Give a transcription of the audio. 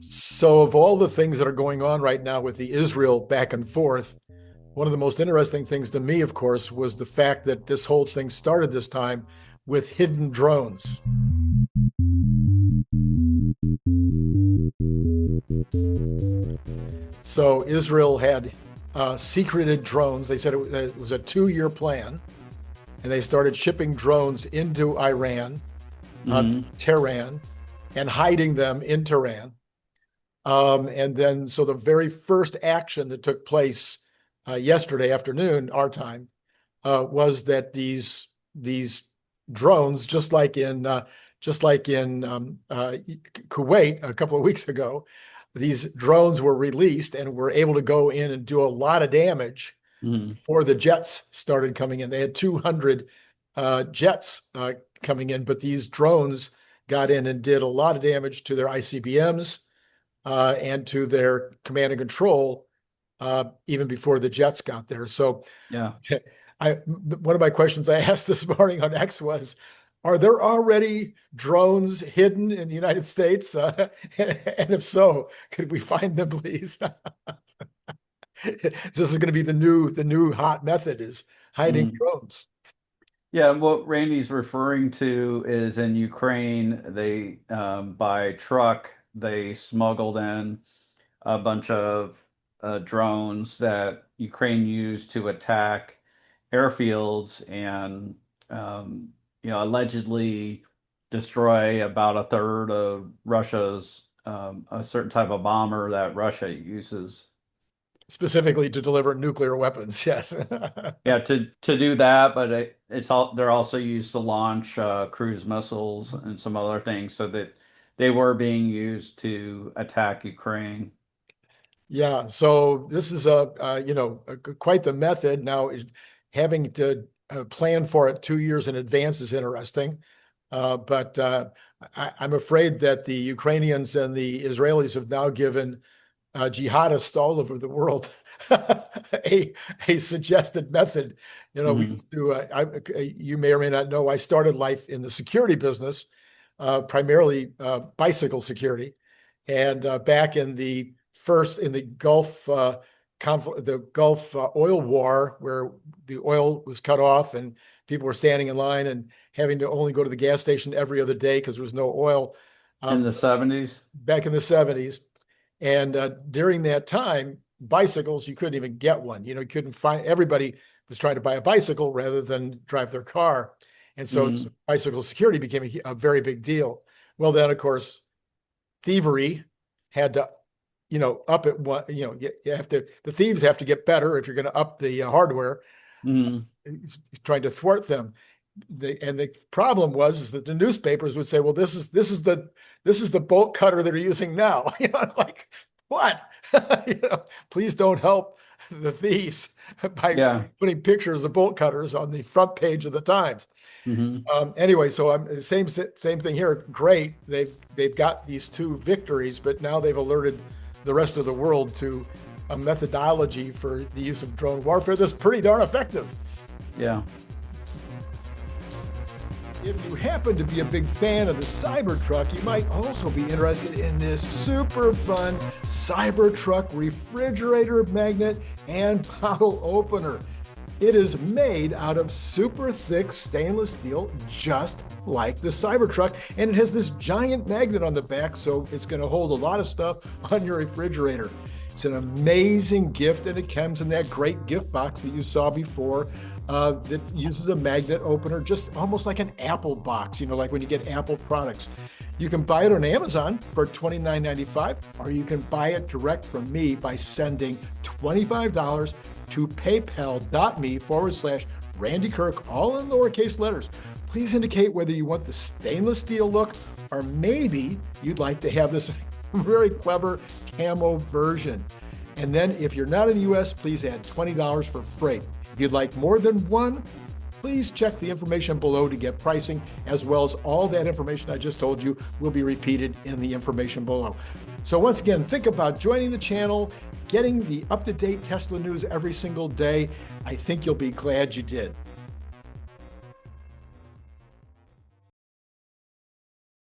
So of all the things that are going on right now with the Israel back and forth, one of the most interesting things to me, of course, was the fact that this whole thing started this time with hidden drones. So Israel had secreted drones. They said it was a 2-year plan, and they started shipping drones into Iran, Tehran, and hiding them in Tehran. And then, so the very first action that took place yesterday afternoon, our time, was that these drones, just like in Kuwait a couple of weeks ago, these drones were released and were able to go in and do a lot of damage before the jets started coming in. They had 200 jets coming in, but these drones got in and did a lot of damage to their ICBMs and to their command and control even before the jets got there. So Yeah. one of my questions I asked this morning on X was, are there already drones hidden in the United States? And if so, could we find them, please? This is going to be the new hot method, is hiding drones. Yeah, what Randy's referring to is in Ukraine, they by truck, they smuggled in a bunch of drones that Ukraine used to attack airfields and allegedly destroy about a third of Russia's a certain type of bomber that Russia uses. Specifically to deliver nuclear weapons, yes. Yeah, to do that, but they're also used to launch cruise missiles and some other things, so that they were being used to attack Ukraine. Yeah, so this is quite the method. Now, is having to plan for it 2 years in advance is interesting, but I'm afraid that the Ukrainians and the Israelis have now given jihadists all over the world a suggested method. We used to, you may or may not know, I started life in the security business, primarily bicycle security, and back in the Gulf oil war, where the oil was cut off and people were standing in line and having to only go to the gas station every other day because there was no oil. In the 70s? Back in the 70s. And during that time, bicycles, you couldn't even get one. You couldn't find, everybody was trying to buy a bicycle rather than drive their car. And so bicycle security became a very big deal. Well, then, of course, thievery had to up it one, you have to, the thieves have to get better if you're going to up the hardware, trying to thwart them. And the problem was that the newspapers would say, well, this is the bolt cutter that are using now. Like, what? Please don't help the thieves by putting pictures of bolt cutters on the front page of the Times. Anyway, so I'm same thing here. Great, they've got these 2 victories, but now they've alerted the rest of the world to a methodology for the use of drone warfare that's pretty darn effective. Yeah. If you happen to be a big fan of the Cybertruck, you might also be interested in this super fun Cybertruck refrigerator magnet and bottle opener. It is made out of super thick stainless steel, just like the Cybertruck, and it has this giant magnet on the back, so it's going to hold a lot of stuff on your refrigerator. It's an amazing gift, and it comes in that great gift box that you saw before that uses a magnet opener, just almost like an Apple box, like when you get Apple products. You can buy it on Amazon for $29.95, or you can buy it direct from me by sending $25 to paypal.me/Randy Kirk, all in lowercase letters. Please indicate whether you want the stainless steel look, or maybe you'd like to have this very clever camo version. And then if you're not in the US, please add $20 for freight. If you'd like more than one, please check the information below to get pricing, as well as all that information I just told you will be repeated in the information below. So once again, think about joining the channel, getting the up-to-date Tesla news every single day. I think you'll be glad you did.